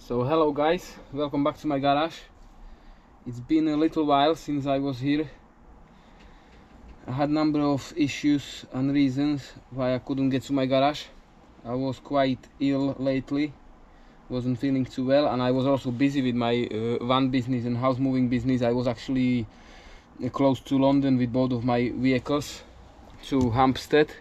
So hello guys, welcome back to my garage. It's been a little while since I was here. I had a number of issues and reasons why I couldn't get to my garage. I was quite ill lately, wasn't feeling too well, and I was also busy with my van business and house moving business. I was actually close to London with both of my vehicles to Hampstead.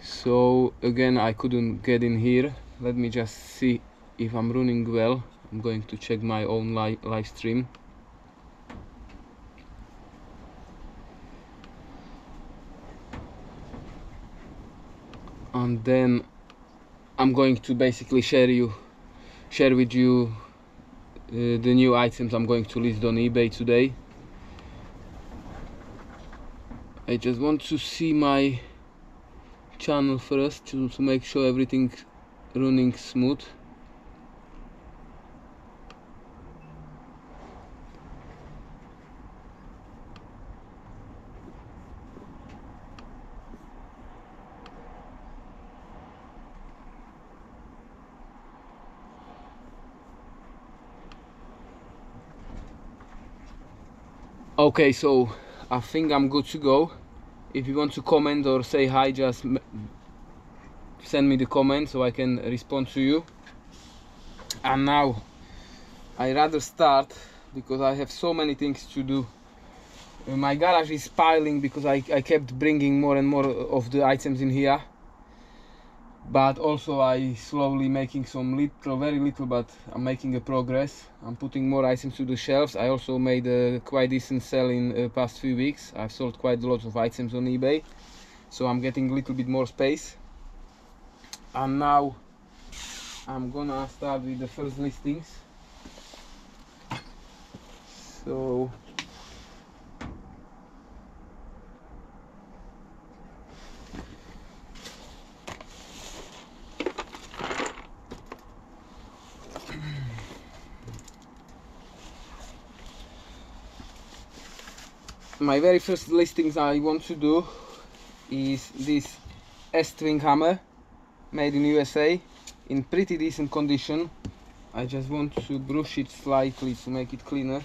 So again I couldn't get in here. Let me just see if I'm running well. I'm going to check my own live stream. And then I'm going to basically share with you the new items I'm going to list on eBay today. I just want to see my channel first to make sure everything's running smooth. Okay, so I think I'm good to go. If you want to comment or say hi, just send me the comment so I can respond to you. And now I rather start because I have so many things to do. My garage is piling because I kept bringing more and more of the items in here, but also I slowly making some very little, but I'm making a progress. I'm putting more items to the shelves. I also made a quite decent sell in past few weeks. I've sold quite a lot of items on eBay, so I'm getting a little bit more space. And now I'm gonna start with the first listings. So my very first listings I want to do is this S-Twing hammer made in USA in pretty decent condition. I just want to brush it slightly to make it cleaner,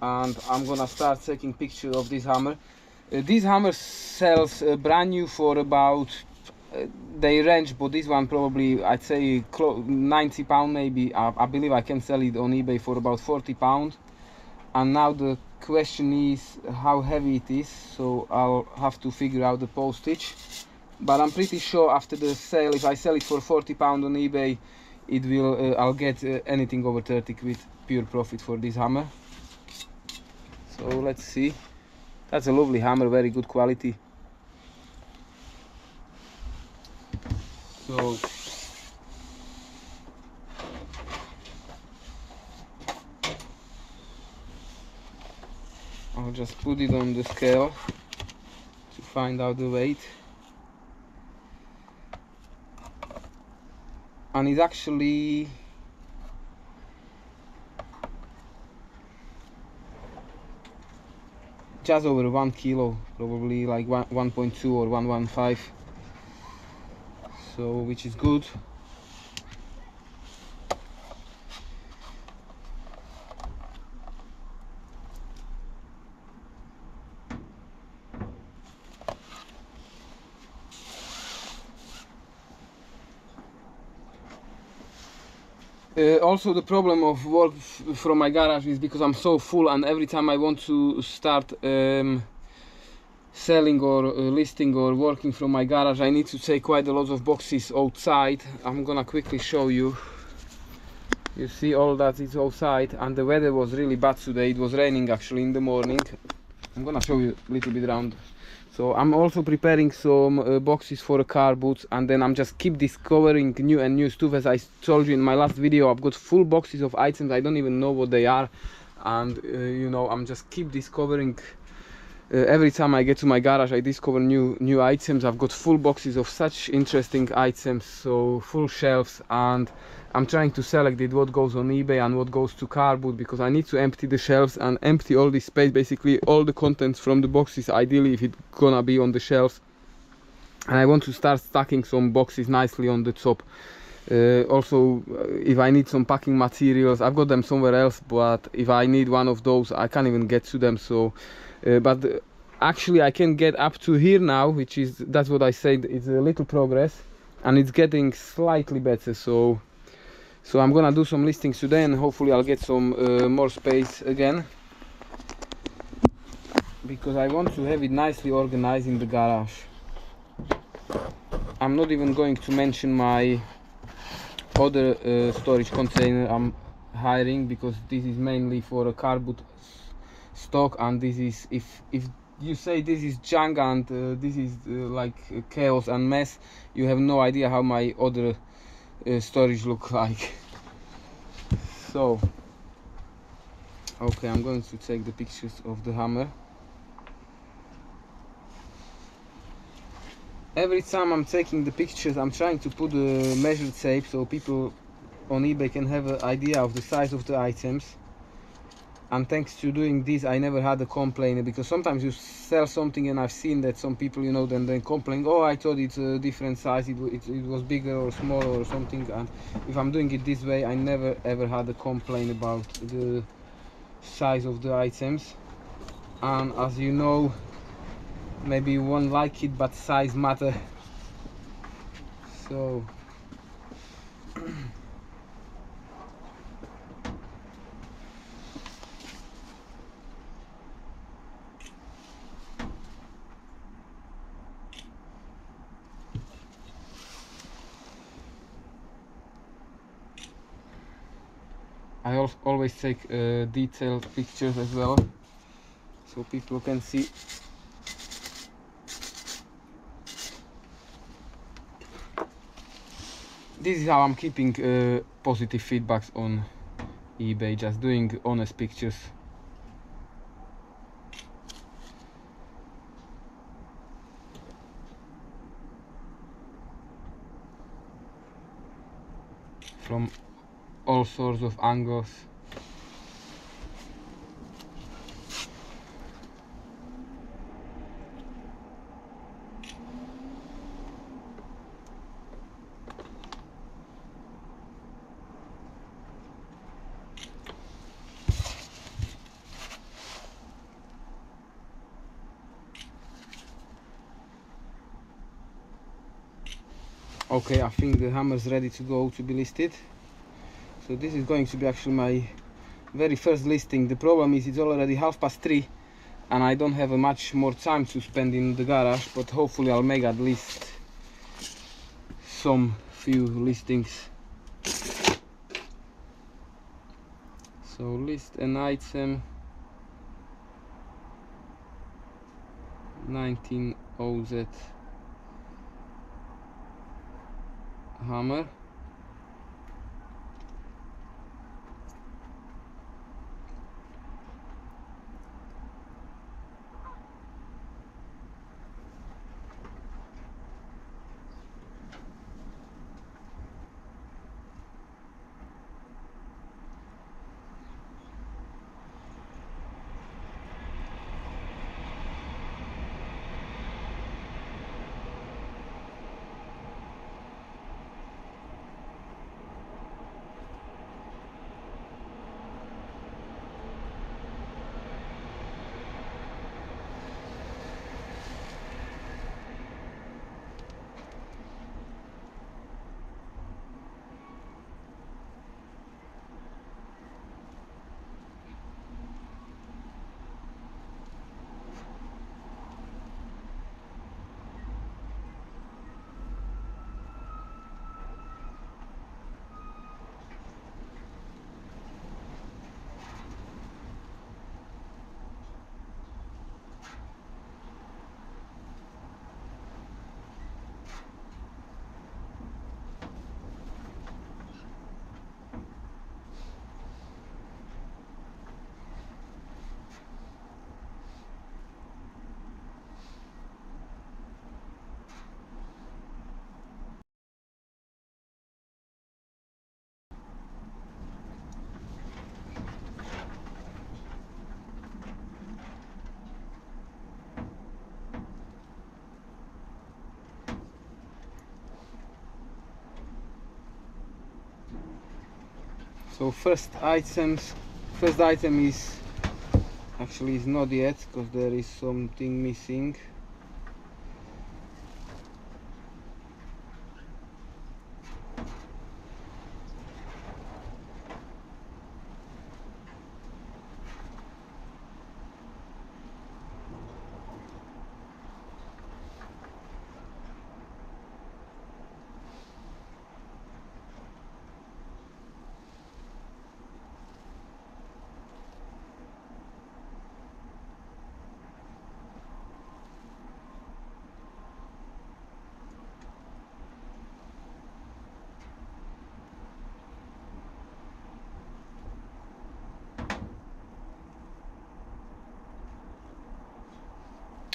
and I'm gonna start taking picture of this hammer. This hammer sells brand new for about they range, but this one probably I'd say £90 maybe. I believe I can sell it on eBay for about £40. And now the question is how heavy it is, so I'll have to figure out the postage. But I'm pretty sure after the sale, if I sell it for £40 on eBay, it will I'll get anything over 30 quid pure profit for this hammer. So let's see. That's a lovely hammer, very good quality. So I'll just put it on the scale to find out the weight. And it's actually just over 1 kilo, probably like 1.2 or 1.15, so which is good. Also the problem of work from my garage is because I'm so full, and every time I want to start selling or listing or working from my garage, I need to take quite a lot of boxes outside. I'm gonna quickly show you. You see all that is outside, and the weather was really bad today. It was raining actually in the morning. I'm gonna show you a little bit around. So I'm also preparing some boxes for a car boot, and then I'm just keep discovering new and new stuff. As I told you in my last video, I've got full boxes of items. I don't even know what they are, and you know, I'm just keep discovering. Every time I get to my garage, I discover new items. I've got full boxes of such interesting items, so full shelves, and I'm trying to select it, what goes on eBay and what goes to car boot, because I need to empty the shelves and empty all this space, basically all the contents from the boxes, ideally if it's gonna be on the shelves. and I want to start stacking some boxes nicely on the top. Also, if I need some packing materials, I've got them somewhere else, but if I need one of those, I can't even get to them. So but actually I can get up to here now, which is, that's what I said, it's a little progress, and it's getting slightly better. So I'm gonna do some listings today, and hopefully I'll get some more space again, because I want to have it nicely organized in the garage. I'm not even going to mention my other storage container I'm hiring, because this is mainly for a cardboard stock, and this is, if you say this is junk and this is like chaos and mess, you have no idea how my other storage look like. So okay, I'm going to take the pictures of the hammer. Every time I'm taking the pictures, I'm trying to put a measure tape so people on eBay can have an idea of the size of the items. And thanks to doing this, I never had a complaint, because sometimes you sell something and I've seen that some people, you know, then complain, oh, I thought it's a different size, it was bigger or smaller or something. And if I'm doing it this way, I never ever had a complaint about the size of the items. And as you know, maybe you won't like it, but size matter. So I always take detailed pictures as well, so people can see. This is how I'm keeping positive feedbacks on eBay, just doing honest pictures. From all sorts of angles. Okay, I think the hammer's ready to go to be listed. So this is going to be actually my very first listing. The problem is it's already 3:30 and I don't have much more time to spend in the garage, but hopefully I'll make at least some few listings. So list an item 19 OZ hammer. So first item is actually is not yet, because there is something missing.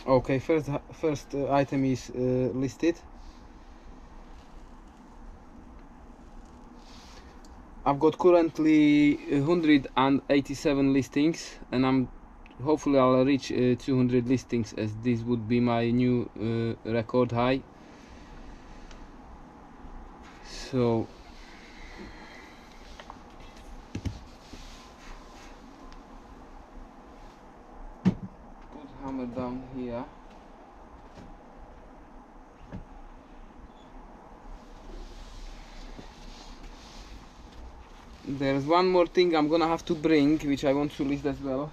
Okay, first item is listed. I've got currently 187 listings, and hopefully I'll reach 200 listings, as this would be my new record high. So put hammer down here. There's one more thing I'm gonna have to bring, which I want to list as well.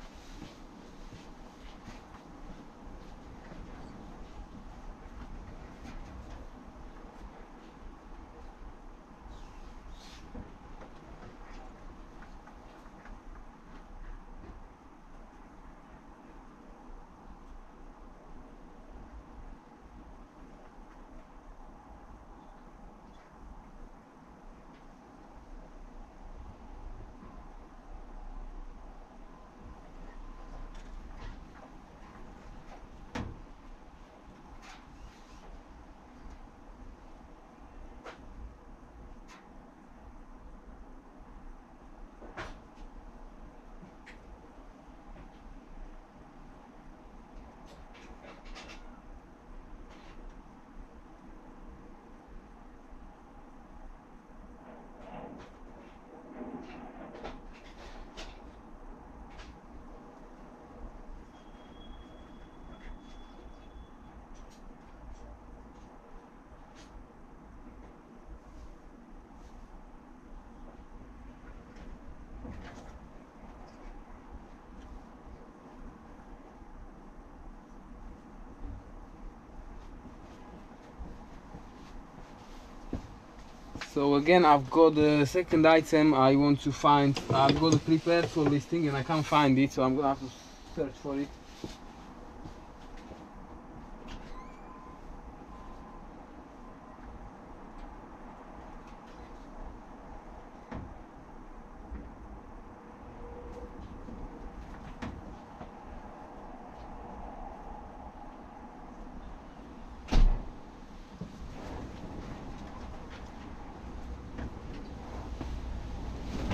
So again, I've got the second item I want to find. I've got it prepared for listing and I can't find it, so I'm gonna have to search for it.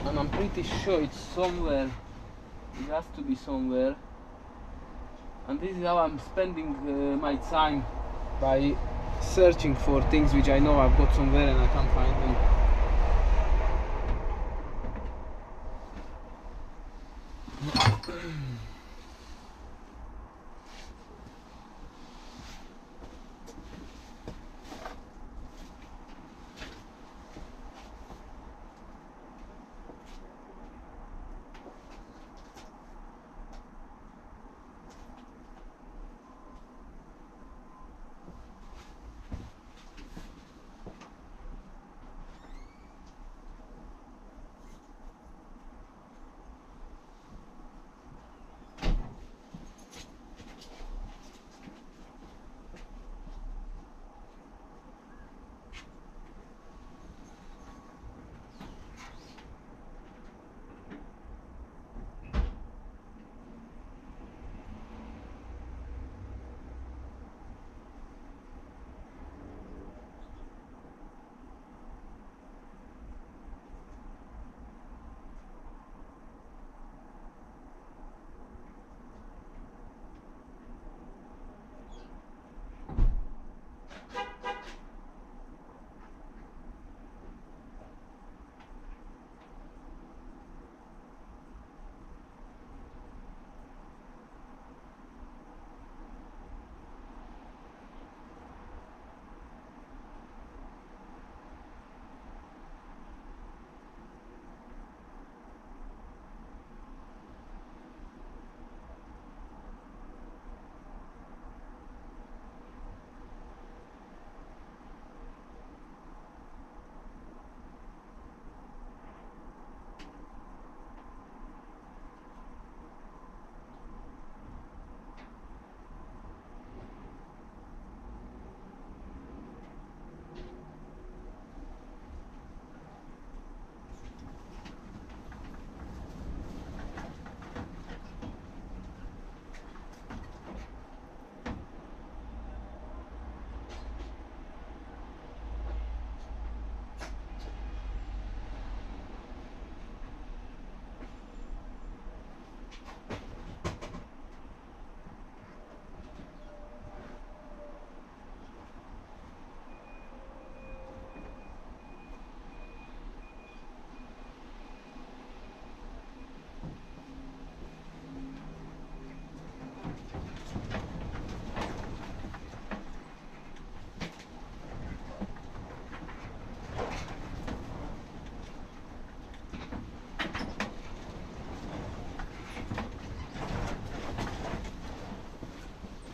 And I'm pretty sure it's somewhere. It has to be somewhere. And this is how I'm spending my time, by searching for things which I know I've got somewhere and I can't find them.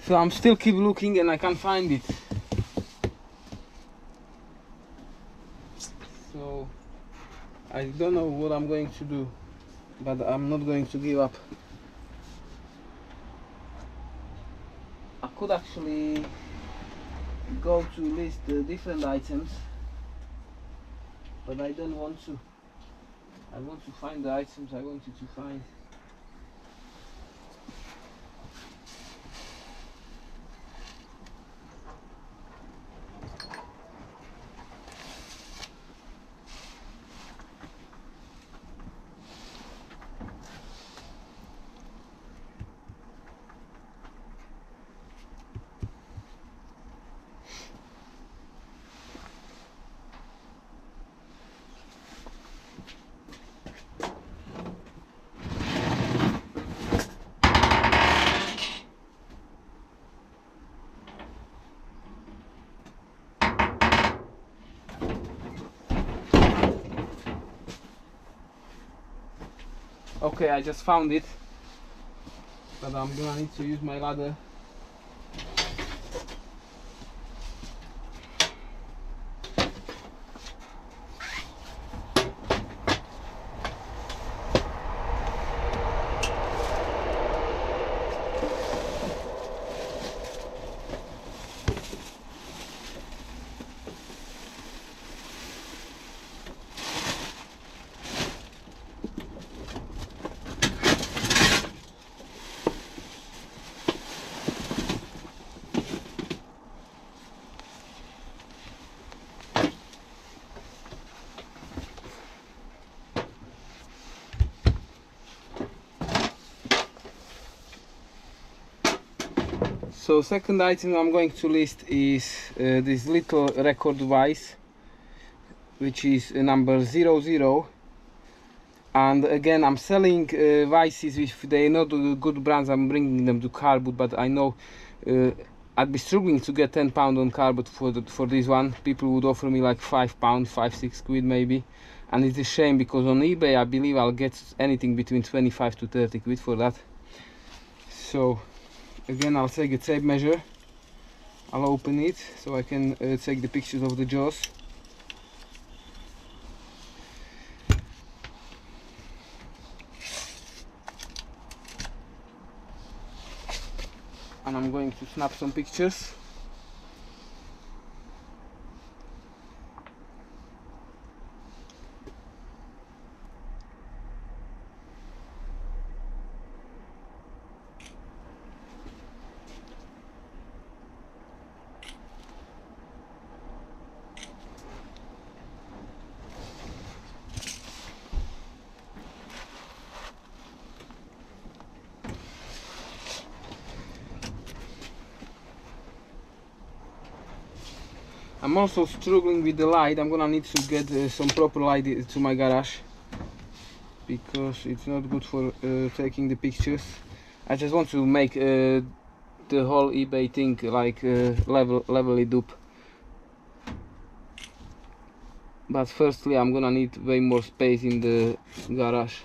So I'm still keep looking and I can't find it. So I don't know what I'm going to do, but I'm not going to give up. I could actually go to list different items, but I don't want to. I want to find the items I wanted to find. Okay, I just found it, but I'm gonna need to use my ladder. So second item I'm going to list is this little record vise, which is number 00. And again, I'm selling vices. If they're not good brands, I'm bringing them to car boot, but I know I'd be struggling to get £10 on car boot for this one. People would offer me like £5, 5-6 quid maybe, and it's a shame because on eBay I believe I'll get anything between 25 to 30 quid for that. So again, I'll take a tape measure, I'll open it so I can take the pictures of the jaws. And I'm going to snap some pictures. I'm also struggling with the light. I'm gonna need to get some proper light to my garage because it's not good for taking the pictures. I just want to make the whole eBay thing like level it up. But firstly, I'm gonna need way more space in the garage.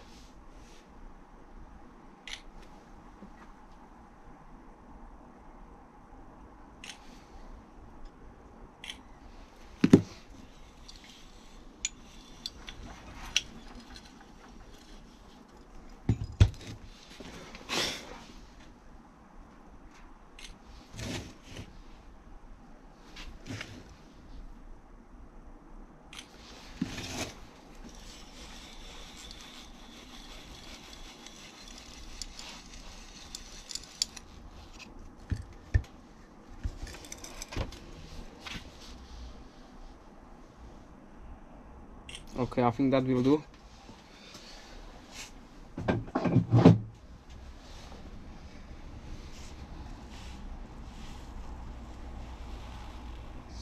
Okay, I think that will do.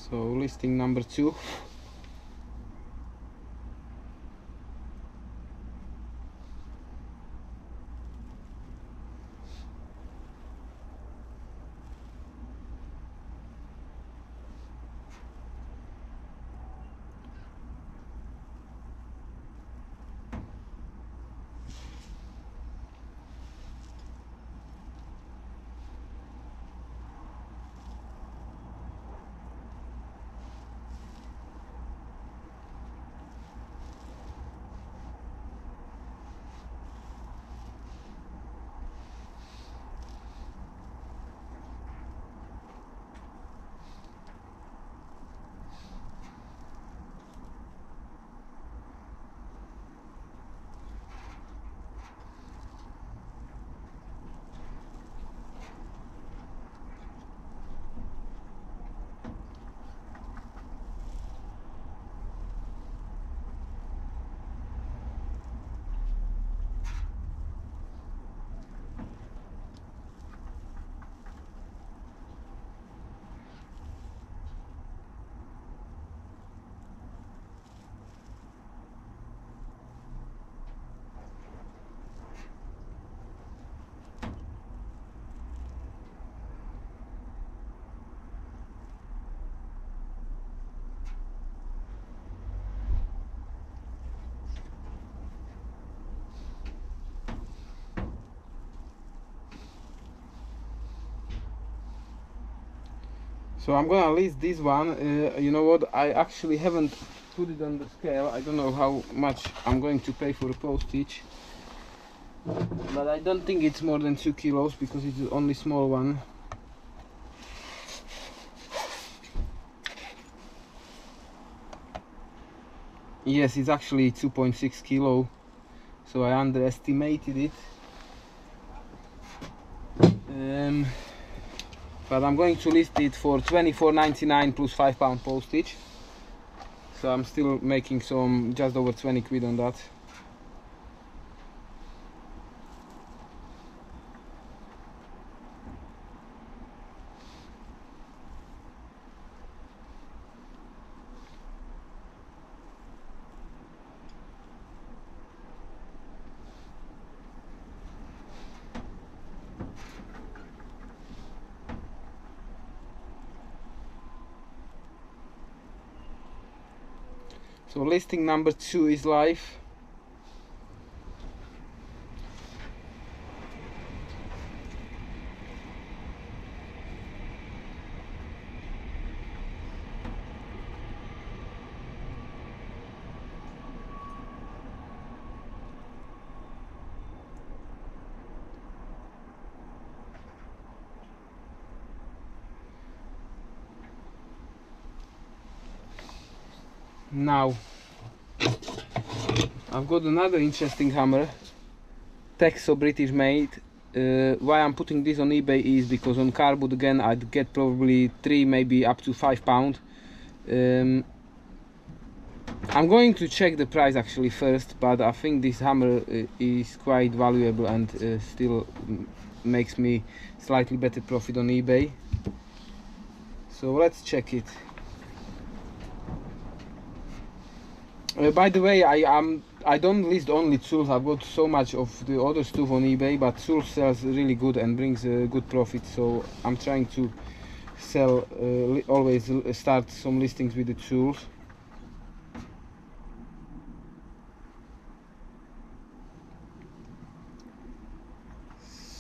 So listing number 2. So I'm gonna list this one. You know what, I actually haven't put it on the scale. I don't know how much I'm going to pay for postage, but I don't think it's more than 2 kilos because it's the only small one. Yes, it's actually 2.6 kilo, so I underestimated it. But I'm going to list it for £24.99 plus £5 postage. So I'm still making some just over 20 quid on that. So listing number 2 is live. Now I've got another interesting hammer, Texo British made. Why I'm putting this on eBay is because on Cardboard again I'd get probably 3, maybe up to £5. I'm going to check the price actually first, but I think this hammer is quite valuable and still makes me slightly better profit on eBay. So let's check it. By the way, I don't list only tools. I've got so much of the other stuff on eBay, but tools sells really good and brings a good profit. So I'm trying to sell, always start some listings with the tools.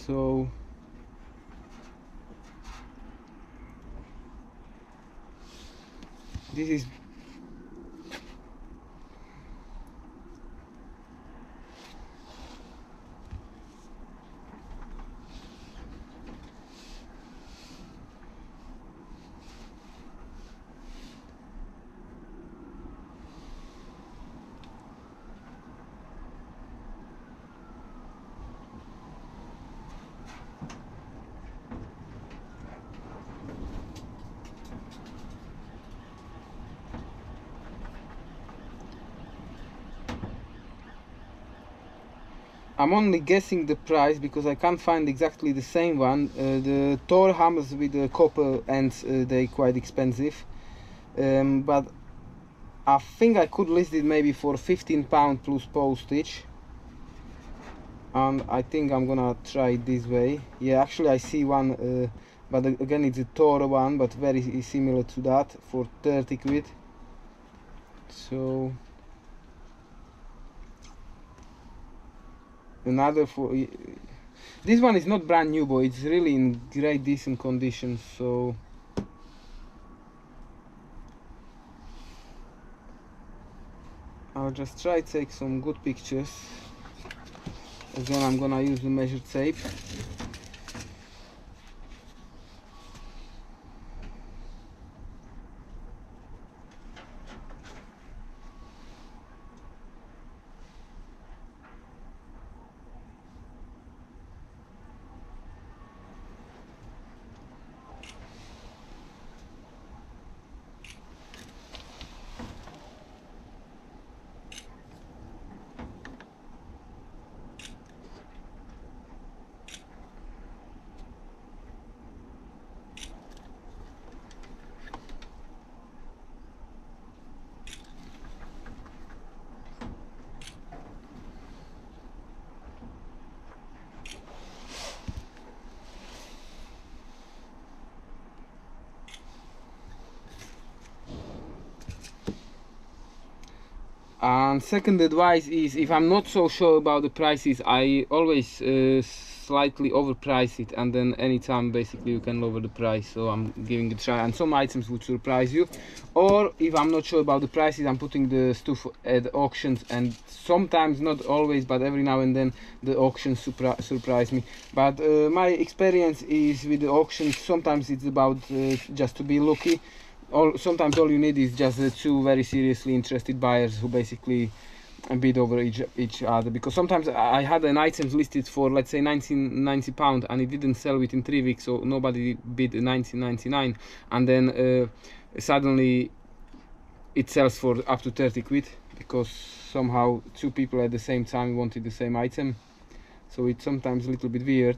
So this is I'm only guessing the price because I can't find exactly the same one. The Thor hammers with the copper ends, they're quite expensive, but I think I could list it maybe for £15 plus postage, and I think I'm gonna try it this way. Yeah, actually I see one, but again it's a Thor one, but very similar to that, for 30 quid. So another for this one is not brand new, but it's really in great decent condition. So I'll just try to take some good pictures. Again, I'm gonna use the measured tape. And second advice is, if I'm not so sure about the prices, I always slightly overprice it, and then anytime basically you can lower the price. So I'm giving it a try, and some items would surprise you. Or if I'm not sure about the prices, I'm putting the stuff at auctions, and sometimes, not always, but every now and then the auctions surprise me. But my experience is with the auctions, sometimes it's about just to be lucky. Sometimes all you need is just two very seriously interested buyers who basically bid over each other, because sometimes I had an item listed for, let's say, £19.90, and it didn't sell within 3 weeks, so nobody bid £19.99, and then suddenly it sells for up to 30 quid, because somehow two people at the same time wanted the same item. So it's sometimes a little bit weird.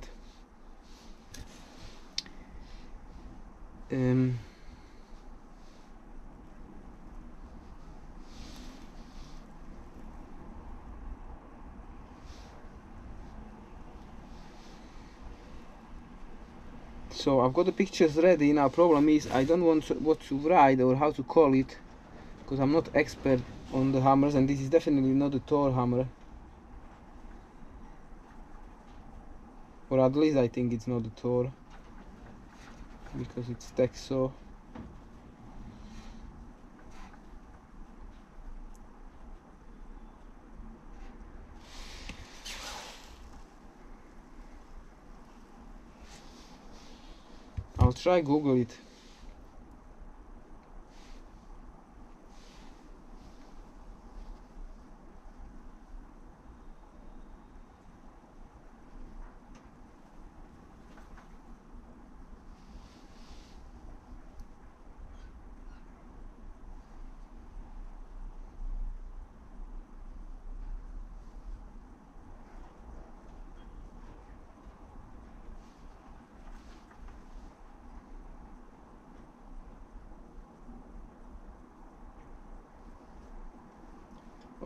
So I've got the pictures ready. Now problem is I don't want what to write or how to call it, because I'm not expert on the hammers, and this is definitely not a Thor hammer, or at least I think it's not a Thor, because it's Texo. I'll try Google it.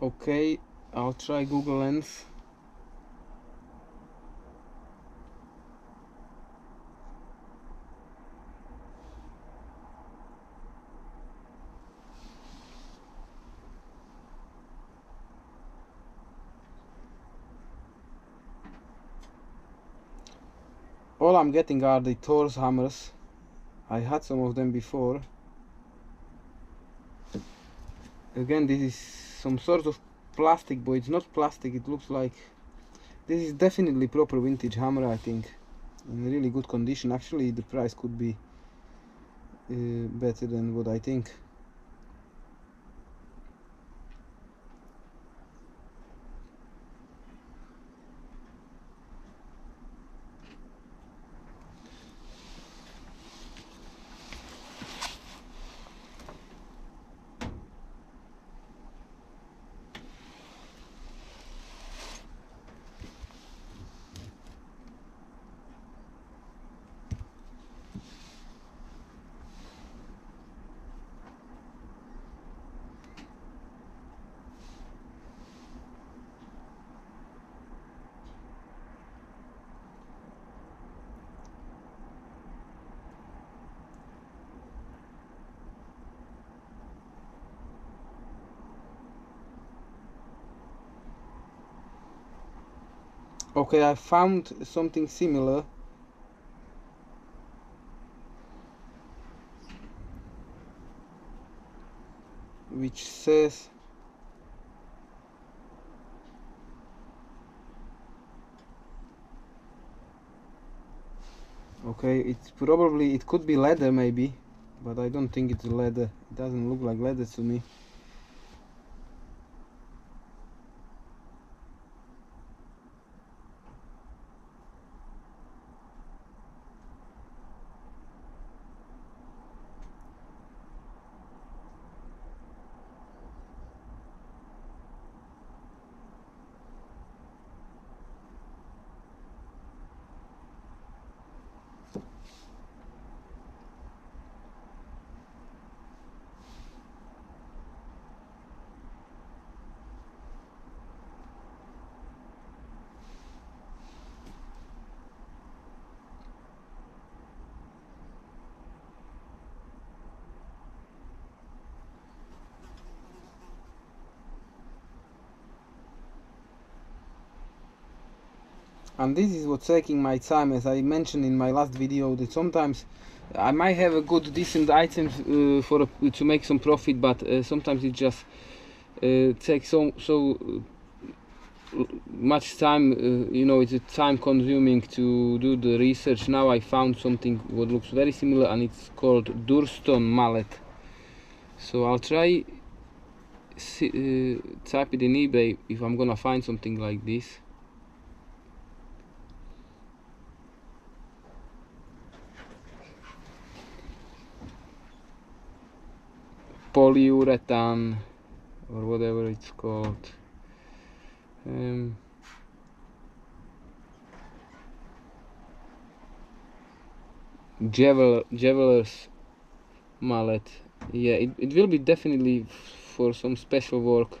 Okay, I'll try Google Lens. All I'm getting are the Thor's hammers. I had some of them before. Again, this is some sort of plastic, but it's not plastic. It looks like this is definitely proper vintage hammer, I think, in really good condition. Actually, the price could be better than what I think. Okay, I found something similar. Which says okay, it's probably, it could be leather maybe, but I don't think it's leather. It doesn't look like leather to me. And this is what's taking my time, as I mentioned in my last video, that sometimes I might have a good decent items to make some profit, but sometimes it just takes so much time, you know, it's time consuming to do the research. Now I found something what looks very similar, and it's called Durston mallet. So I'll try type it in eBay if I'm gonna find something like this. Polyurethane or whatever it's called. Jeweler's mallet. Yeah, it will be definitely for some special work.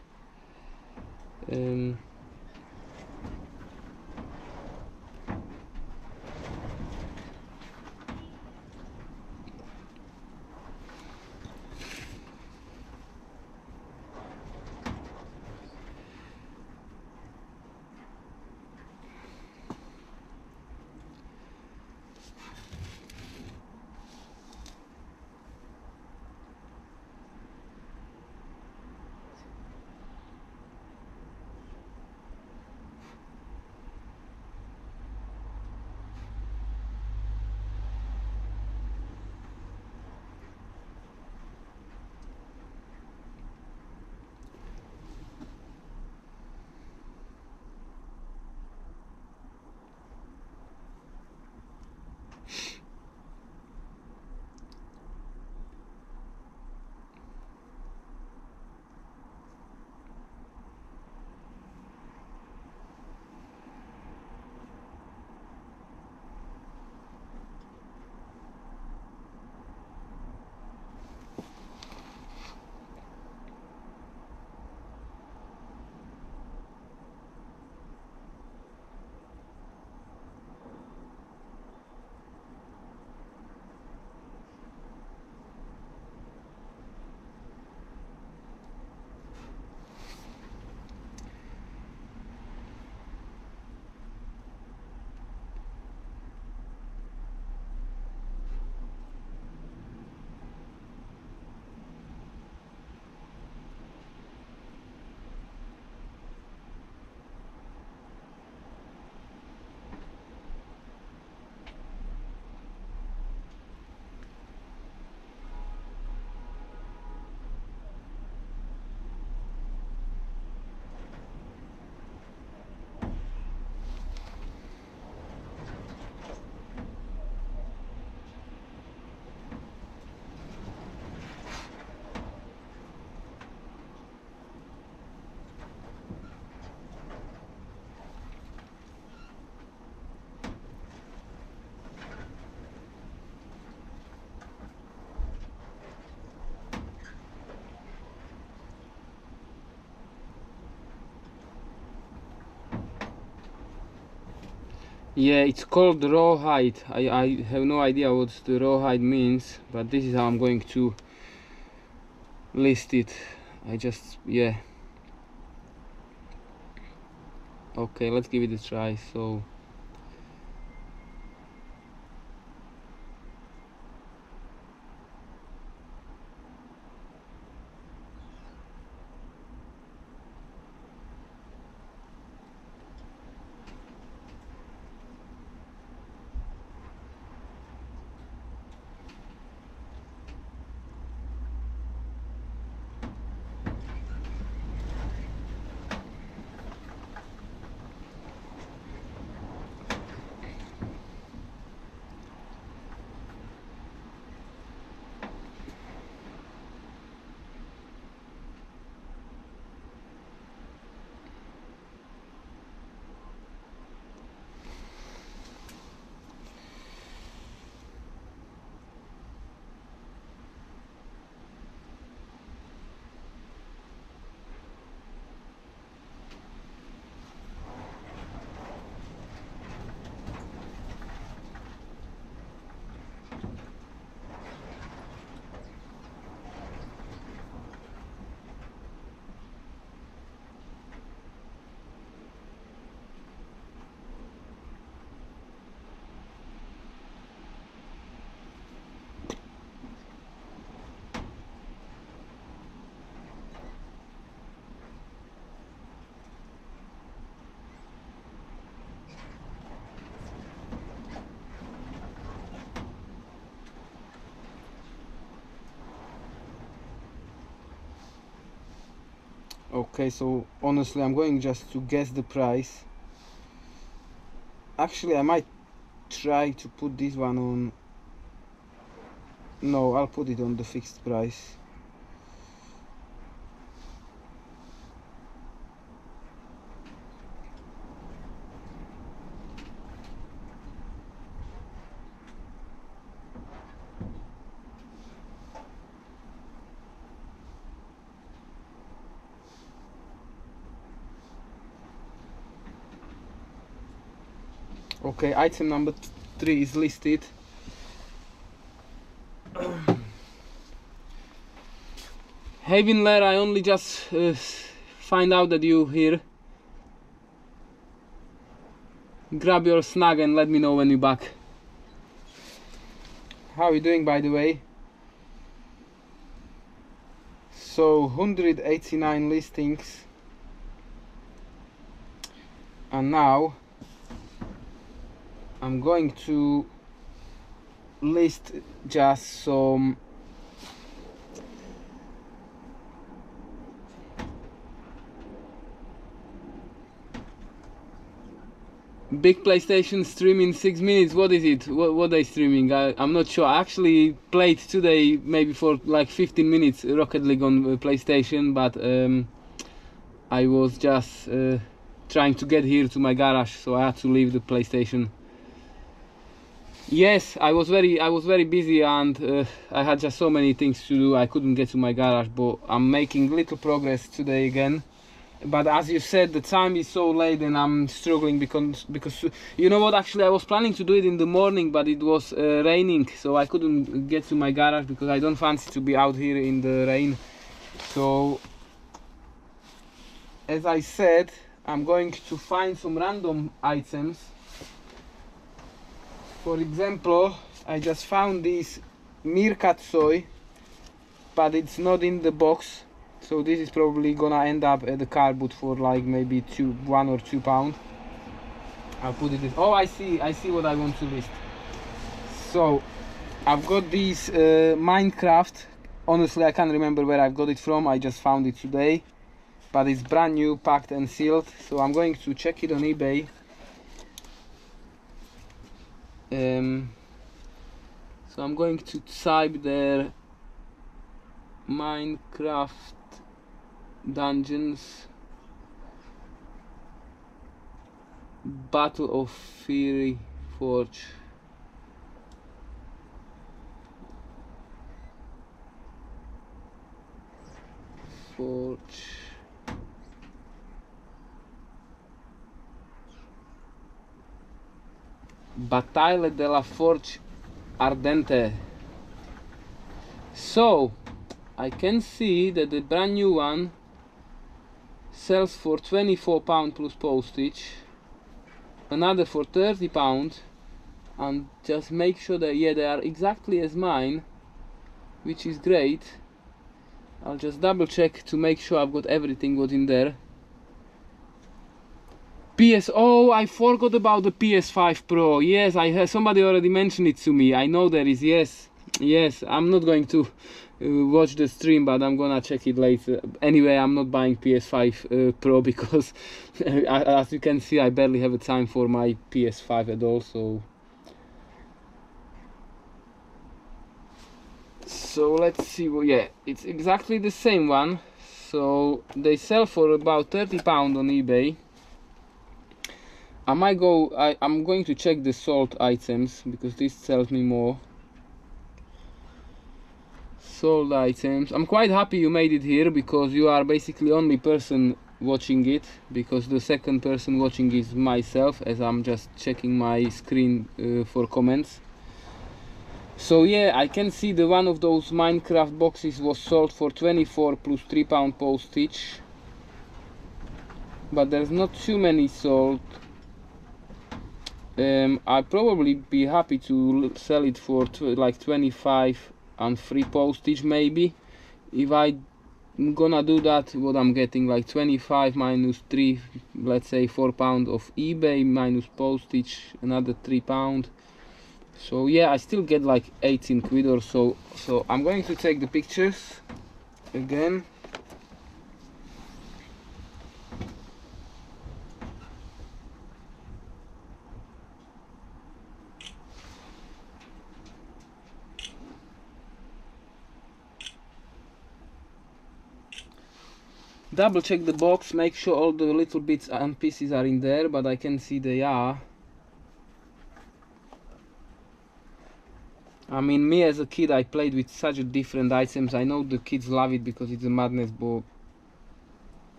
Yeah, it's called rawhide. I have no idea what the rawhide means, but this is how I'm going to list it. Yeah. Okay, let's give it a try. So Okay, so honestly I'm going just to guess the price. Actually I might try to put this one on. No, I'll put it on the fixed price. Okay, item number 3 is listed. Hey Winler, I only just find out that you here. Grab your snag and let me know when you're back. How are you doing, by the way? So 189 listings, and now I'm going to list just some big PlayStation stream in 6 minutes. What is it? What they streaming? I'm not sure. I actually played today maybe for like 15 minutes Rocket League on PlayStation, but I was just trying to get here to my garage, so I had to leave the PlayStation. Yes, I was very busy, and I had just so many things to do. I couldn't get to my garage, but I'm making little progress today again. But as you said, the time is so late and I'm struggling because you know what, actually I was planning to do it in the morning, but it was raining, so I couldn't get to my garage because I don't fancy to be out here in the rain. So as I said, I'm going to find some random items. For example, I just found this meerkat soy, but it's not in the box. So this is probably gonna end up at the car boot for like maybe 1 or 2 pounds. I'll put it in. Oh, I see what I want to list. So I've got this Minecraft. Honestly, I can't remember where I've got it from. I just found it today, but it's brand new, packed and sealed. So I'm going to check it on eBay. So I'm going to type there Minecraft Dungeons Battle of Fury Forge. Battaglia della Forge Ardente. So I can see that the brand new one sells for £24 plus postage, another for £30, and just make sure that, yeah, they are exactly as mine, which is great. I'll just double check to make sure I've got everything what's in there. Oh, I forgot about the PS5 Pro. Yes, I heard somebody already mentioned it to me. I know there is. Yes, I'm not going to watch the stream, but I'm gonna check it later. Anyway, I'm not buying PS5 Pro because as you can see, I barely have a time for my PS5 at all. So let's see. Well, yeah, it's exactly the same one. So they sell for about £30 on eBay. I'm going to check the sold items because this tells me more. Sold items. I'm quite happy you made it here because you are basically only person watching it, because the second person watching is myself, as I'm just checking my screen for comments. So yeah, I can see the one of those Minecraft boxes was sold for 24 plus £3 postage, but there's not too many sold. I'd probably be happy to sell it for like 25 and free postage maybe. If I'm gonna do that, what I'm getting, like 25 minus 3, let's say £4 of eBay minus postage, another £3. So yeah, I still get like 18 quid or so. So I'm going to take the pictures again. double check the box, make sure all the little bits and pieces are in there, but I can see they are. I mean, me as a kid, I played with such different items. I know the kids love it because it's a madness, but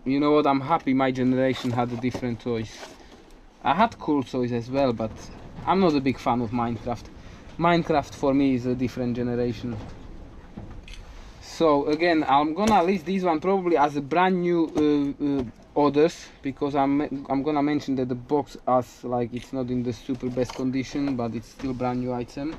you know what, I'm happy my generation had the different toys. I had cool toys as well, but I'm not a big fan of Minecraft. Minecraft for me is a different generation. So again, I'm gonna list this one probably as a brand new orders, because I'm gonna mention that the box as like it's not in the super best condition, but it's still brand new item.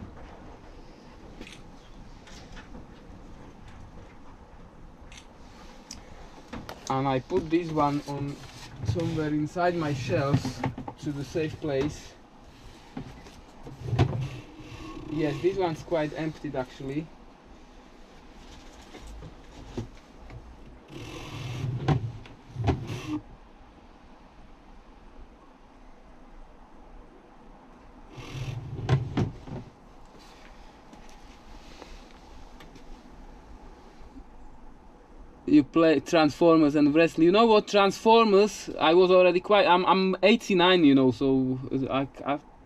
And I put this one on somewhere inside my shelves to the safe place. Yes, this one's quite emptied actually. You play Transformers and wrestling. You know what, Transformers, I was already quite, I'm 89, you know, so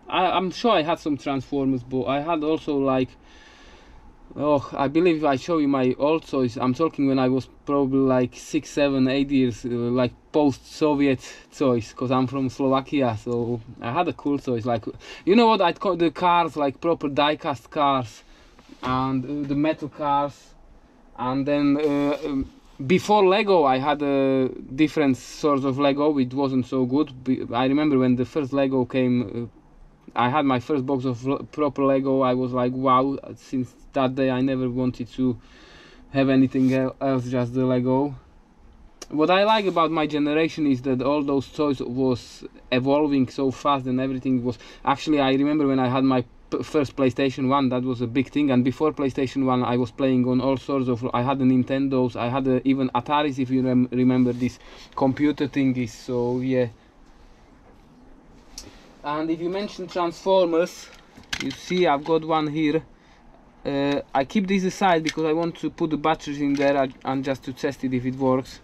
I'm sure I had some Transformers, but I had also like, oh, I believe if I show you my old toys, I'm talking when I was probably like 6, 7, 8 years, like post-Soviet toys, because I'm from Slovakia, so I had a cool toys, like, you know what, I'd call the cars, like proper die-cast cars, and the metal cars, and then before Lego I had a different sort of Lego. It wasn't so good. I remember when the first Lego came, I had my first box of proper Lego. I was like, wow. Since that day I never wanted to have anything else, just the Lego. What I like about my generation is that all those toys was evolving so fast, and everything was actually, I remember when I had my first PlayStation 1, that was a big thing, and before PlayStation 1 I was playing on all sorts of, I had the Nintendos, I had even Ataris, if you remember these computer thingies, so yeah. And if you mention Transformers, you see I've got one here. I keep this aside because I want to put the batteries in there and just to test it if it works.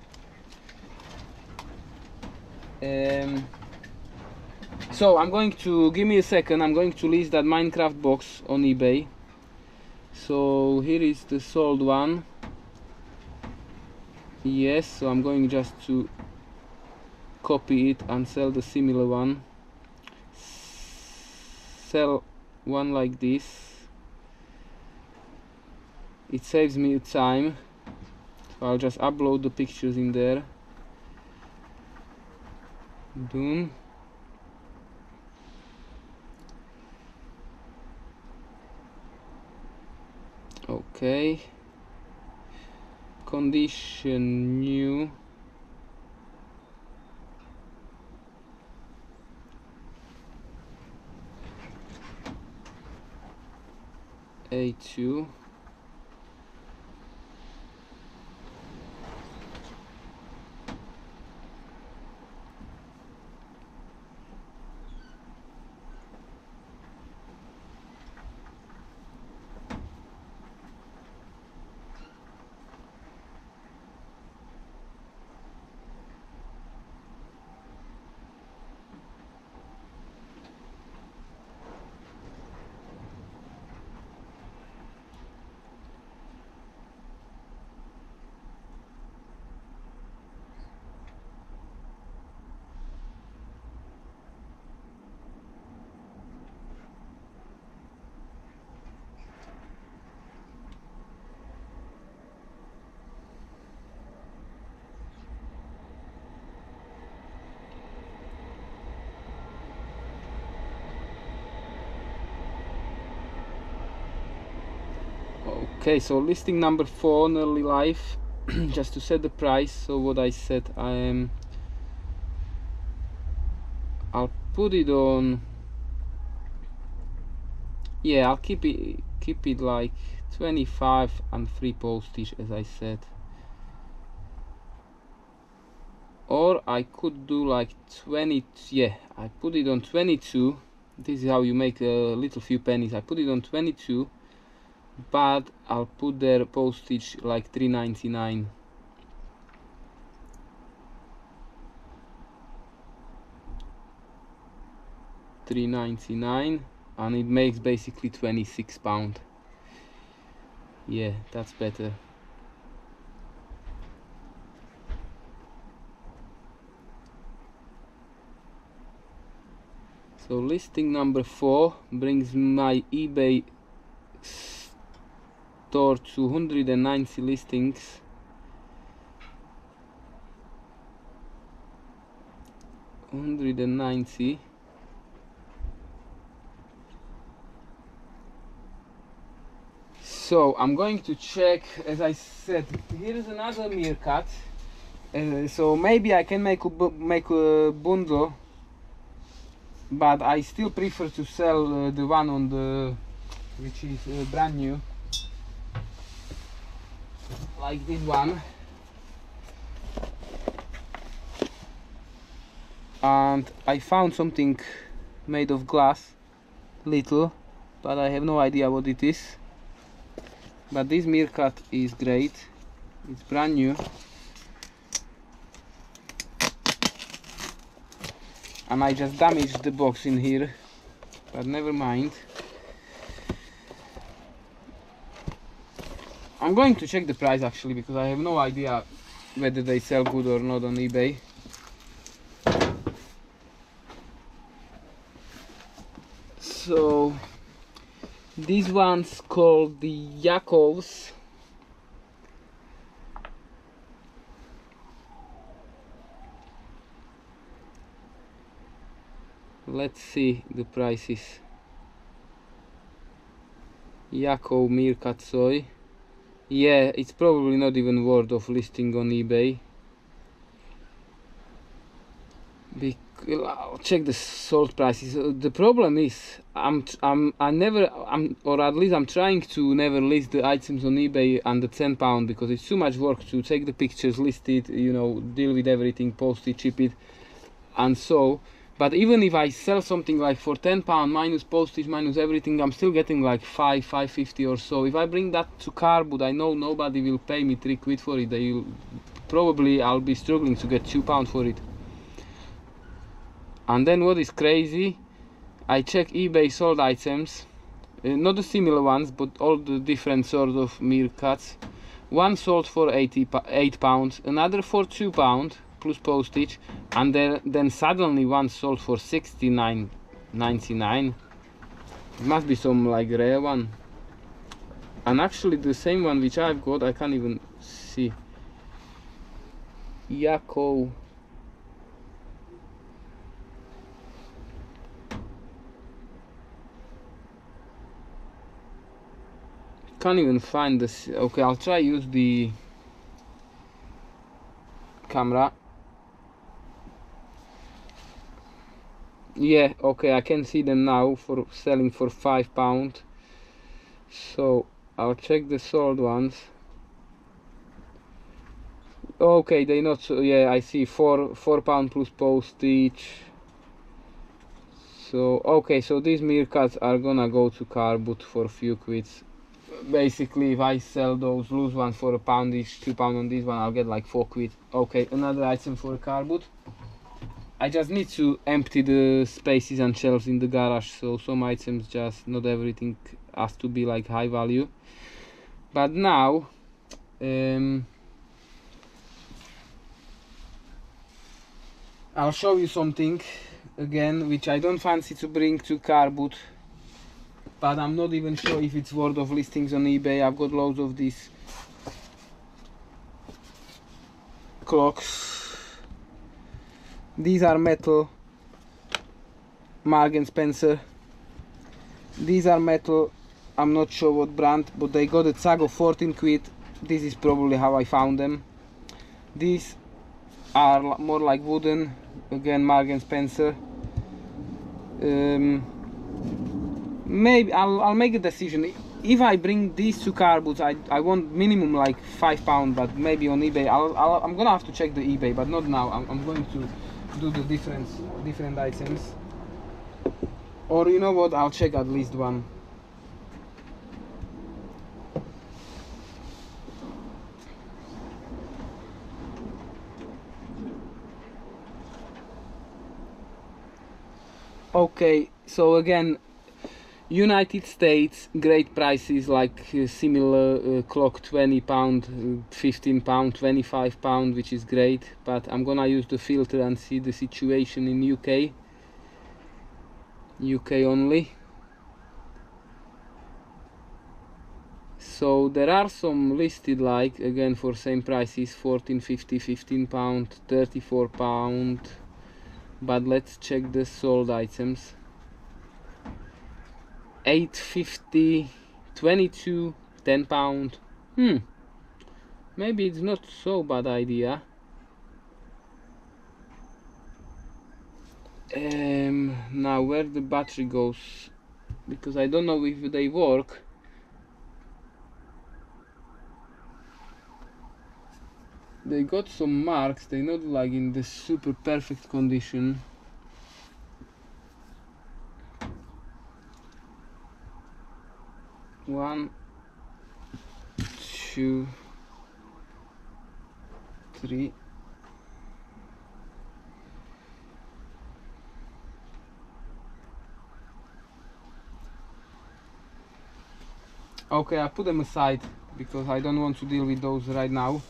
So I'm going to, give me a second, I'm going to list that Minecraft box on eBay. So here is the sold one. Yes, so I'm going just to copy it and sell the similar one. Sell one like this. It saves me time, so I'll just upload the pictures in there. Boom. Okay, condition new. A2. Okay, so listing number 4 on early life. Just to set the price, so what I said, I'll put it on, yeah, I'll keep it like 25 and free postage, as I said. Or I could do like 20, yeah, I put it on 22. This is how you make a little few pennies. I put it on 22, but I'll put their postage like $3.99. 23.99, and it makes basically £26. Yeah, that's better. So listing number 4 brings my eBay store to 190 listings. So I'm going to check, as I said, here is another meerkat. So maybe I can make a bundle, but I still prefer to sell the one on the which is brand new, like this one. And I found something made of glass, little, but I have no idea what it is. But this meerkat is great, it's brand new. And I just damaged the box in here, but never mind. I'm going to check the price actually, because I have no idea whether they sell good or not on eBay. So these ones called the Yakovs. Let's see the prices. Yakov meerkat soy. Yeah, it's probably not even worth of listing on eBay. I'll check the sold prices. The problem is or at least I'm trying to never list the items on eBay under £10, because it's too much work to take the pictures, list it, you know, deal with everything, post it, ship it, and so. But even if I sell something like for £10 minus postage, minus everything, I'm still getting like £5.50 or so. If I bring that to Carwood, I know nobody will pay me £3 for it. I'll be struggling to get £2 for it. And then what is crazy, I check eBay sold items, not the similar ones, but all the different sort of meerkats. One sold for £8, another for £2 plus postage, and then suddenly one sold for $69.99. It must be some like rare one. And actually the same one which I've got, I can't even see. Yakov. Can't even find this. Okay, I'll try use the camera. Yeah, okay, I can see them now for selling for £5. So I'll check the sold ones. Okay, they not so. Yeah, I see £4 plus postage. So okay, so these meerkats are gonna go to Carwood for a few quids. Basically, if I sell those loose ones for £1 each, £2 on this one, I'll get like £4. Okay, another item for Carwood. I just need to empty the spaces and shelves in the garage, so some items, just not everything has to be like high value. But now I'll show you something again which I don't fancy to bring to Carwood, but I'm not even sure if it's worth of listings on eBay. I've got loads of these clocks. These are metal, Mark & Spencer. These are metal, I'm not sure what brand, but they got a tag of 14 quid. This is probably how I found them. These are more like wooden, again Mark & Spencer. Maybe I'll make a decision. If I bring these to Carwood, I want minimum like £5, but maybe on eBay I'm gonna have to check the eBay, but not now. I'm going to do the different items, or you know what, I'll check at least one. Okay, so again, United States, great prices, like similar clock, £20, £15, £25, which is great, but I'm gonna use the filter and see the situation in UK only. So there are some listed, like again for same prices, £14.50, £15, £34, but let's check the sold items. £8.50, 22, £10. Maybe it's not so bad idea. Now where the battery goes, because I don't know if they work. They got some marks, they're not like in the super perfect condition. One, two, three. Okay, I put them aside because I don't want to deal with those right now.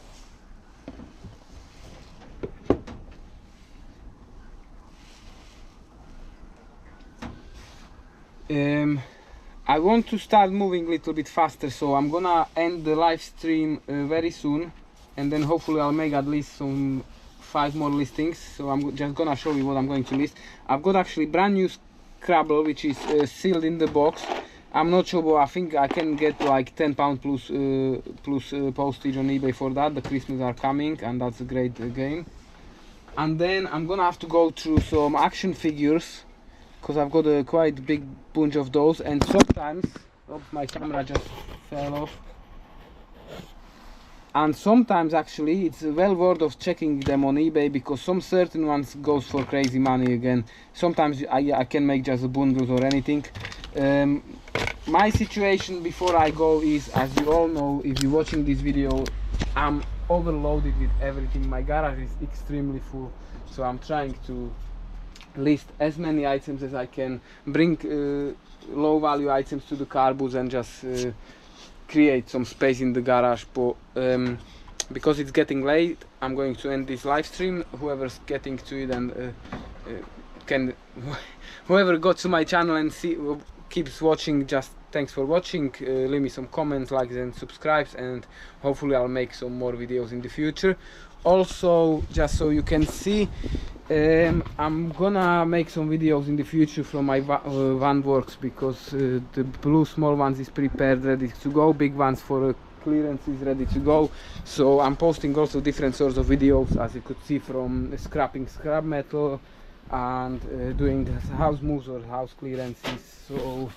I want to start moving a little bit faster, so I'm gonna end the live stream very soon, and then hopefully I'll make at least some 5 more listings. So I'm just gonna show you what I'm going to list. I've got actually brand new Scrabble, which is sealed in the box. I'm not sure, but I think I can get like £10 plus postage on eBay for that. The Christmas are coming, and that's a great game. And then I'm gonna have to go through some action figures, because I've got a quite big bunch of those, and sometimes, oops, my camera just fell off, and sometimes actually it's well worth of checking them on eBay, because some certain ones goes for crazy money again. Sometimes I can make just a bundles or anything. My situation before I go is, as you all know, if you're watching this video, I'm overloaded with everything. My garage is extremely full, so I'm trying to list as many items as I can, bring low value items to the car booths, and just create some space in the garage. But because it's getting late, I'm going to end this live stream. Whoever's getting to it and whoever got to my channel and keeps watching, just thanks for watching. Leave me some comments, likes and subscribes, and hopefully I'll make some more videos in the future. Also, just so you can see, I'm gonna make some videos in the future from my van works, because the blue small ones is prepared, ready to go. Big ones for clearance is ready to go. So I'm posting also different sorts of videos, as you could see, from scrapping scrap metal and doing house moves or house clearances. So